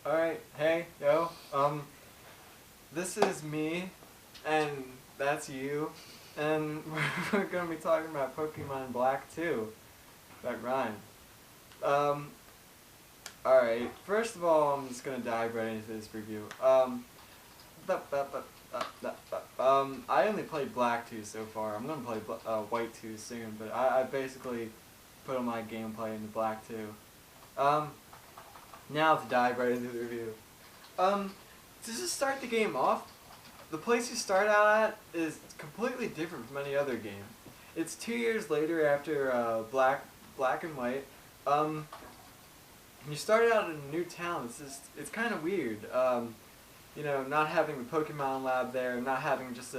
Alright, hey, yo, this is me, and that's you, and we're gonna be talking about Pokemon Black 2. That rhymed. Um, alright, first of all, I'm just gonna dive right into this review. I only played Black 2 so far. I'm gonna play White 2 soon, but I basically put all my gameplay into Black 2. Um, Now to dive right into the review. To just start the game off, the place you start out at is completely different from any other game. It's 2 years later after Black and White. You start out in a new town. It's kind of weird. Not having the Pokemon Lab there, not having just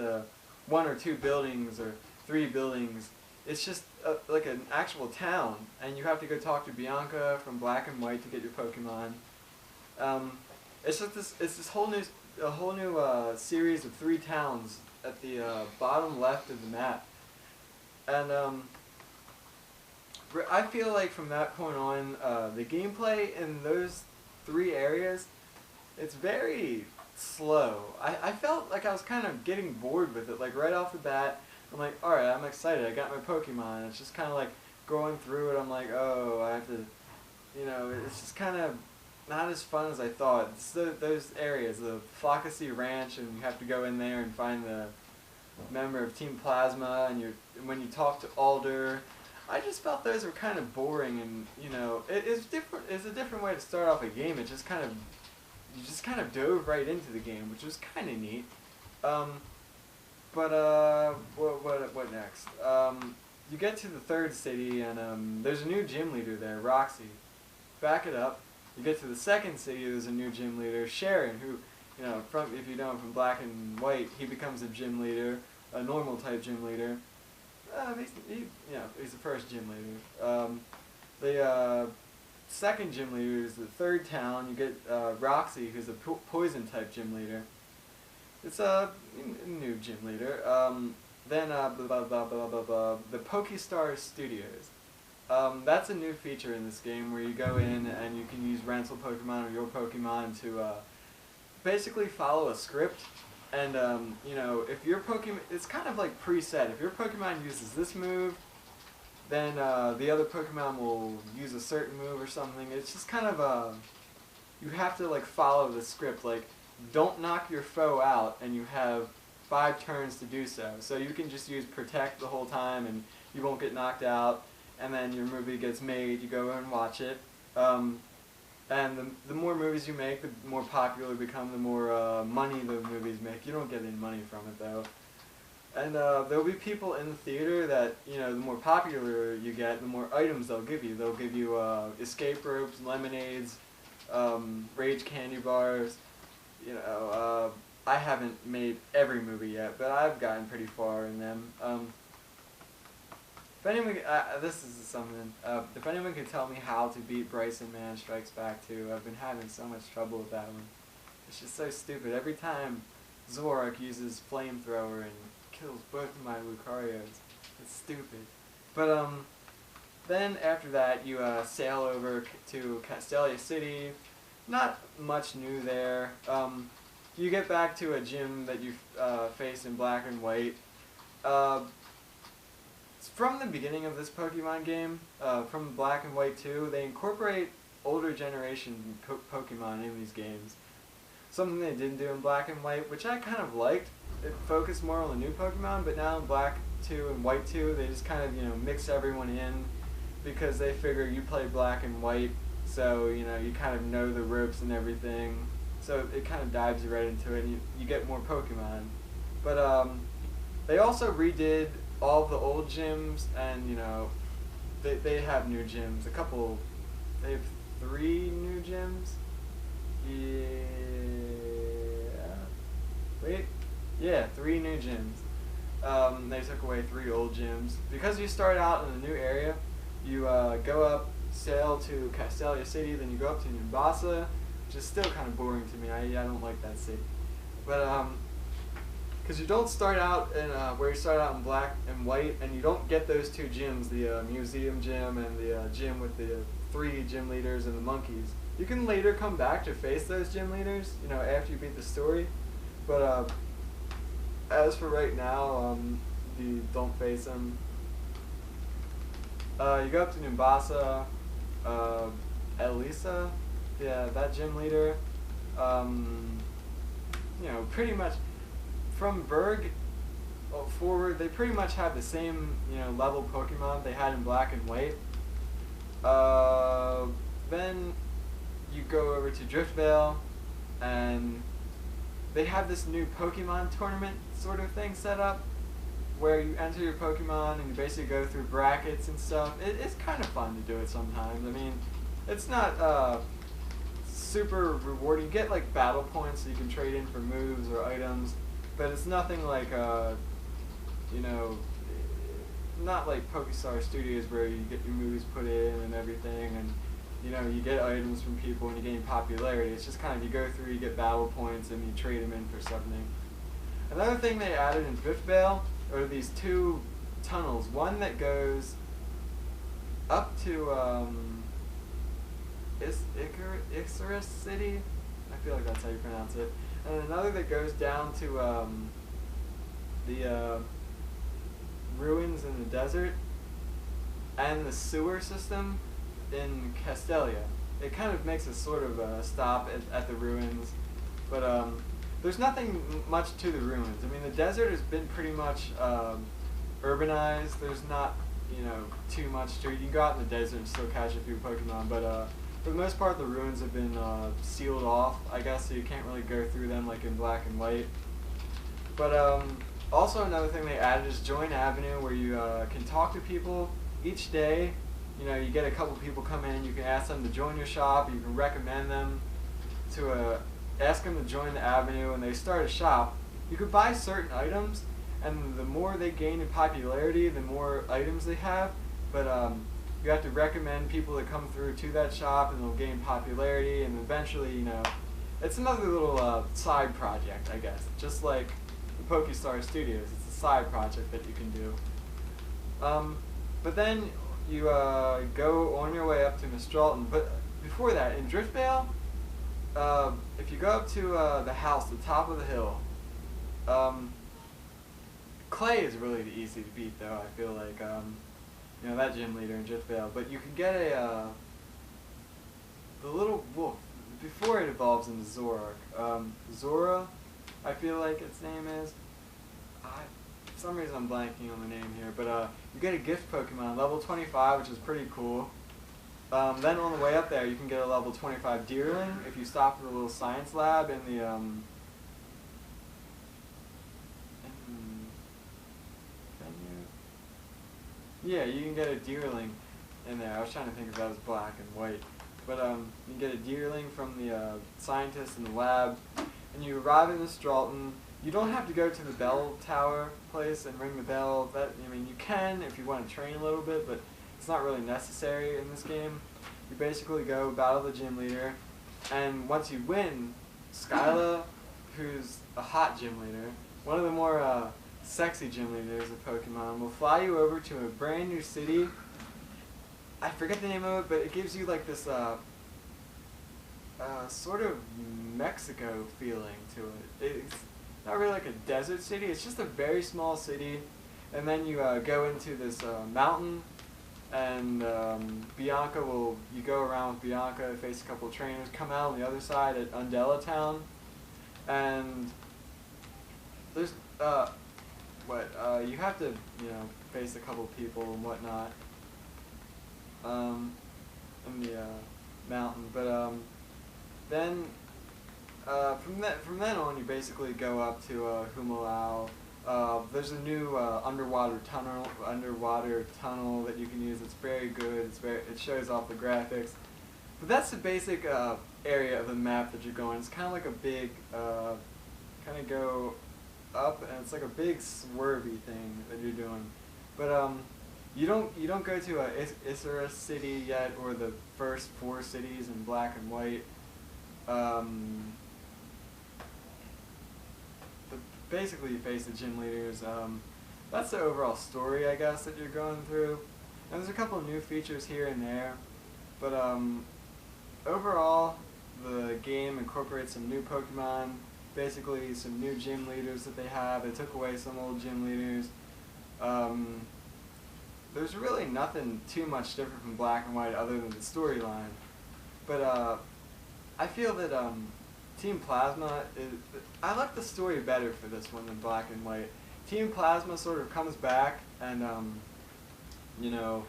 one or two buildings or three buildings. It's just like an actual town, and you have to go talk to Bianca from Black and White to get your Pokemon. It's this whole new series of three towns at the bottom left of the map, and I feel like from that point on, the gameplay in those three areas, it's very slow. I felt like I was kind of getting bored with it, like right off the bat. I'm like, alright, I'm excited, I got my Pokemon. It's just kind of like going through it, I'm like, oh, I have to, it's just kind of not as fun as I thought. It's those areas, the Flockacy Ranch, and you have to go in there and find the member of Team Plasma, and when you talk to Alder, I just felt those were kind of boring, and, it's different. It's a different way to start off a game. It just kind of, you just kind of dove right into the game, which was kind of neat. What next? You get to the third city, and there's a new gym leader there, Roxy. Back it up. You get to the second city, there's a new gym leader, Sharon, who, if you know him from Black and White, he becomes a gym leader, a normal type gym leader. He's the first gym leader. The second gym leader is the third town. You get Roxy, who's a poison type gym leader. It's a new gym leader. Then the Pokestar Studios. That's a new feature in this game where you go in and you can use rental Pokemon or your Pokemon to basically follow a script. And if your Pokemon, it's kind of like preset. If your Pokemon uses this move, then the other Pokemon will use a certain move or something. It's just kind of you have to like follow the script. Like, don't knock your foe out, and you have 5 turns to do so. So you can just use Protect the whole time, and you won't get knocked out. And then your movie gets made. You go and watch it. And the more movies you make, the more popular they become, the more money the movies make. You don't get any money from it, though. And there'll be people in the theater that, the more popular you get, the more items they'll give you. They'll give you escape ropes, lemonades, rage candy bars. I haven't made every movie yet, but I've gotten pretty far in them. If anyone, this is something. If anyone could tell me how to beat Bryson Man Strikes Back 2, I've been having so much trouble with that one. It's just so stupid. Every time Zorak uses Flamethrower and kills both of my Lucarios, it's stupid. But then after that, you sail over to Castelia City. Not much new there. You get back to a gym that you faced in Black and White. From the beginning of this Pokemon game, from Black and White 2, they incorporate older generation Pokemon in these games. Something they didn't do in Black and White, which I kind of liked. It focused more on the new Pokemon, but now in Black 2 and White 2, they just kind of, mix everyone in because they figure you play Black and White, so, you kind of know the ropes and everything. So it kind of dives you right into it, and you get more Pokemon. But they also redid all the old gyms, and they have new gyms. They have 3 new gyms. Yeah, 3 new gyms. They took away 3 old gyms because you start out in a new area. You go up, sail to Castelia City, then you go up to Nimbasa, which is still kind of boring to me. I don't like that city, but because you don't start out in where you start out in Black and White, and you don't get those 2 gyms, the museum gym and the gym with the 3 gym leaders and the monkeys. You can later come back to face those gym leaders, you know, after you beat the story. But as for right now, you don't face them. You go up to Numbasa, Elisa, yeah, that gym leader. You know, pretty much from Berg forward, they pretty much have the same, you know, level Pokemon they had in Black and White. Then you go over to Driftvale, and they have this new Pokemon tournament sort of thing set up, where you enter your Pokemon and you basically go through brackets and stuff. It's kind of fun to do it sometimes. I mean, it's not super rewarding. You get like battle points so you can trade in for moves or items, but it's nothing like you know, not like Pokestar Studios where you get your moves put in and everything, and you know, you get items from people and you gain popularity. It's just kind of you go through, you get battle points, and you trade them in for something. Another thing they added in Driftvale are these 2 tunnels. One that goes up to Ixorus City. I feel like that's how you pronounce it. And another that goes down to the ruins in the desert and the sewer system in Castelia. It kind of makes a sort of stop at the ruins, but there's nothing much to the ruins. I mean, the desert has been pretty much urbanized. There's not, you know, too much to it. You can go out in the desert and still catch a few Pokemon, but for the most part, the ruins have been sealed off, I guess, so you can't really go through them like in Black and White. But also another thing they added is Join Avenue, where you can talk to people each day. You know, you get a couple people come in, you can ask them to join your shop, you can recommend them to ask them to join the Avenue, and they start a shop. You could buy certain items, and the more they gain in popularity, the more items they have, but you have to recommend people that come through to that shop, and they'll gain popularity, and eventually, you know, it's another little side project, I guess, just like the Pokestar Studios. It's a side project that you can do. But then you go on your way up to Mistralton. But before that, in Driftvale, if you go up to the house, the top of the hill, Clay is really easy to beat, though. I feel like, you know, that gym leader in Driftvale. But you can get the little wolf before it evolves into Zoroark. Zora, I feel like its name is. For some reason I'm blanking on the name here, but you get a gift Pokemon, level 25, which is pretty cool. Then on the way up there, you can get a level 25 Deerling if you stop at the little science lab in the yeah, you can get a Deerling in there. I was trying to think if that was Black and White, but you can get a Deerling from the scientist in the lab, and you arrive in Mistralton. You don't have to go to the bell tower place and ring the bell. That, I mean, you can if you want to train a little bit, but it's not really necessary in this game. You basically go battle the gym leader, and once you win, Skyla, who's a hot gym leader, one of the more sexy gym leaders of Pokemon, will fly you over to a brand new city. I forget the name of it, but it gives you like this sort of Mexico feeling to it. It's not really like a desert city, it's just a very small city, and then you go into this mountain, and Bianca you go around with Bianca, face a couple of trainers, come out on the other side at Undella Town, and there's, you have to, you know, face a couple of people and whatnot, in the mountain, but then from then on, you basically go up to Humalao. There's a new underwater tunnel that you can use. It's very good. It shows off the graphics. But that's the basic area of the map that you're going. It's kind of like a big, kind of go up, and it's like a big swervy thing that you're doing. But you don't go to Ixorus City yet, or the first 4 cities in Black and White. But basically you face the gym leaders. That's the overall story, I guess, that you're going through. And there's a couple of new features here and there. But overall, the game incorporates some new Pokemon, basically some new gym leaders that they have. They took away some old gym leaders. Um, there's really nothing too much different from Black and White other than the storyline. But I feel that Team Plasma is. I like the story better for this one than Black and White. Team Plasma sort of comes back and you know,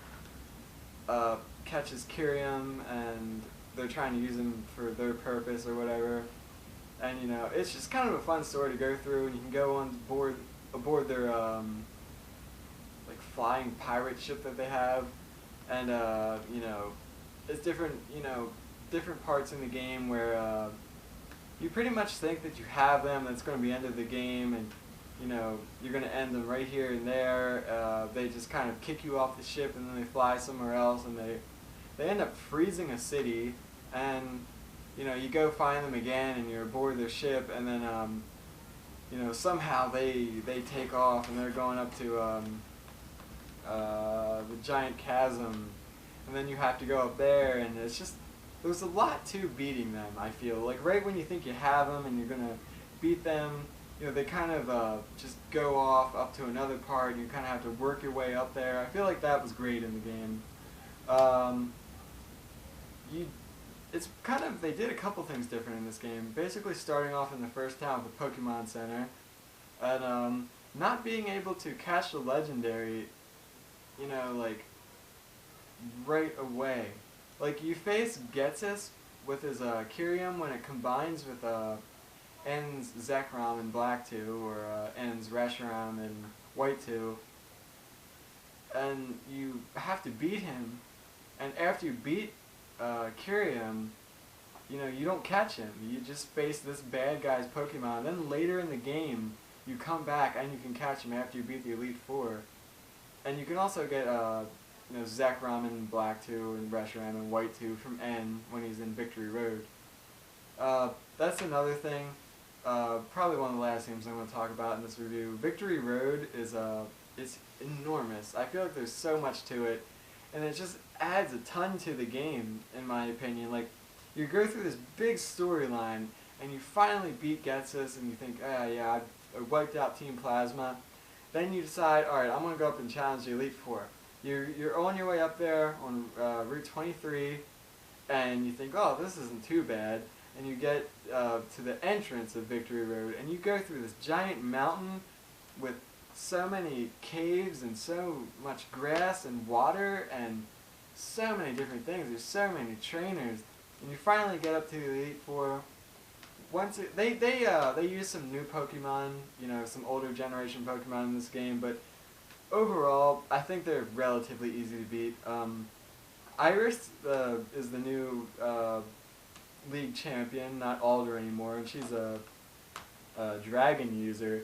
catches Kyurem, and they're trying to use him for their purpose or whatever. And you know, it's just kind of a fun story to go through, and you can go on board aboard their like flying pirate ship that they have, and you know, it's different, you know, different parts in the game where you pretty much think that you have them, that's going to be the end of the game, and you know, you're going to end them right here and there. They just kind of kick you off the ship, and then they fly somewhere else, and they end up freezing a city, and you know, you go find them again, and you're aboard their ship, and then you know, somehow they take off, and they're going up to the giant chasm, and then you have to go up there, and it's just, there's a lot to beating them, I feel. Like, right when you think you have them and you're going to beat them, you know, they kind of just go off up to another part, and you kind of have to work your way up there. I feel like that was great in the game. It's kind of, they did a couple things different in this game. Basically starting off in the first town with the Pokemon Center, and not being able to catch the legendary, you know, like, right away. Like, you face Ghetsis with his Kyurem when it combines with N's Zekrom in Black 2, or N's Reshiram in White 2, and you have to beat him, and after you beat Kyurem, you know, you don't catch him. You just face this bad guy's Pokemon. Then later in the game, you come back and you can catch him after you beat the Elite Four. And you can also get you know, Zekrom in Black 2 and Reshiram in White 2 from N when he's in Victory Road. That's another thing. Probably one of the last games I'm going to talk about in this review. Victory Road is it's enormous. I feel like there's so much to it, and it just adds a ton to the game, in my opinion. Like, you go through this big storyline, and you finally beat Ghetsis, and you think, ah, yeah, I wiped out Team Plasma. Then you decide, alright, I'm going to go up and challenge the Elite Four. You're on your way up there on Route 23, and you think, oh, this isn't too bad. And you get to the entrance of Victory Road, and you go through this giant mountain with so many caves and so much grass and water and so many different things. There's so many trainers, and you finally get up to the Elite Four. Once they use some new Pokemon, you know, some older generation Pokemon in this game, but overall, I think they're relatively easy to beat. Iris is the new league champion, not Alder anymore, and she's a dragon user,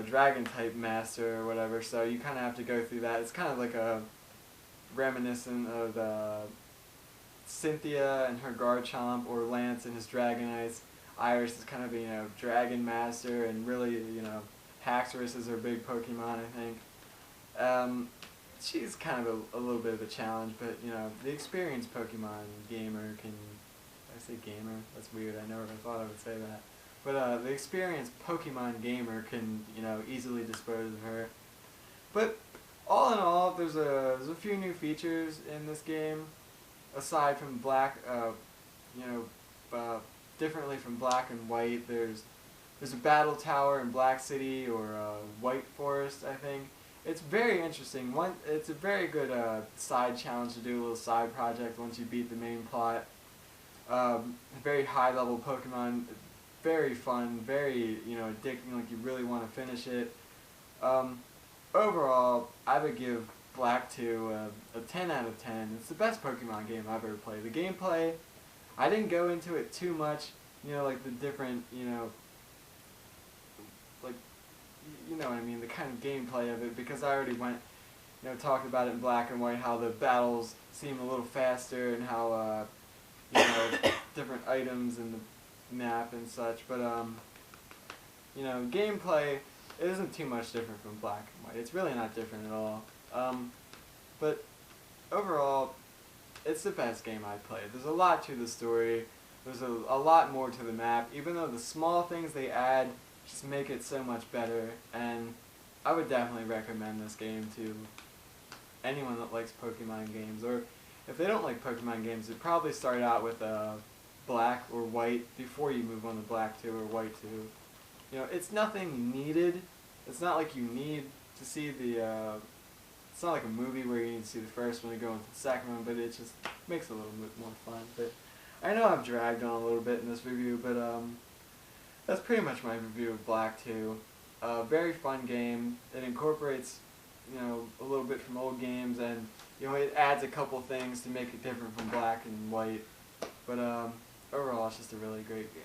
dragon type master or whatever, so you kind of have to go through that. It's kind of like a reminiscent of Cynthia and her Garchomp, or Lance and his Dragonite. Iris is kind of a, you know, dragon master, and really, you know, Haxorus is her big Pokemon, I think. She's kind of a little bit of a challenge, but, you know, the experienced Pokemon gamer can... Did I say gamer? That's weird, I never thought I would say that. But the experienced Pokemon gamer can, you know, easily dispose of her. But all in all, there's a few new features in this game, aside from Black, you know, differently from Black and White. There's a battle tower in Black City, or White Forest, I think. It's very interesting. It's a very good side challenge to do, a little side project once you beat the main plot. Very high level Pokemon, very fun, very, you know, addicting, like you really want to finish it. Overall, I would give Black 2 a 10 out of 10. It's the best Pokemon game I've ever played. The gameplay, I didn't go into it too much, you know, like the different, you know, like, you know what I mean, the kind of gameplay of it, because I already went, you know, talked about it in Black and White, how the battles seem a little faster, and how, you know, different items in the map and such, but, you know, gameplay, it isn't too much different from Black and White. It's really not different at all. But overall, it's the best game I played. There's a lot to the story. There's a lot more to the map. Even though the small things they add just make it so much better. And I would definitely recommend this game to anyone that likes Pokemon games. Or if they don't like Pokemon games, they'd probably start out with black or white before you move on to black 2 or white 2. You know, it's nothing needed. It's not like you need to see the, it's not like a movie where you need to see the first one to go into the second one, but it just makes it a little bit more fun. But I know I've dragged on a little bit in this review, but that's pretty much my review of Black 2. Very fun game. It incorporates, you know, a little bit from old games, and you know, it adds a couple things to make it different from Black and White. But overall, it's just a really great game.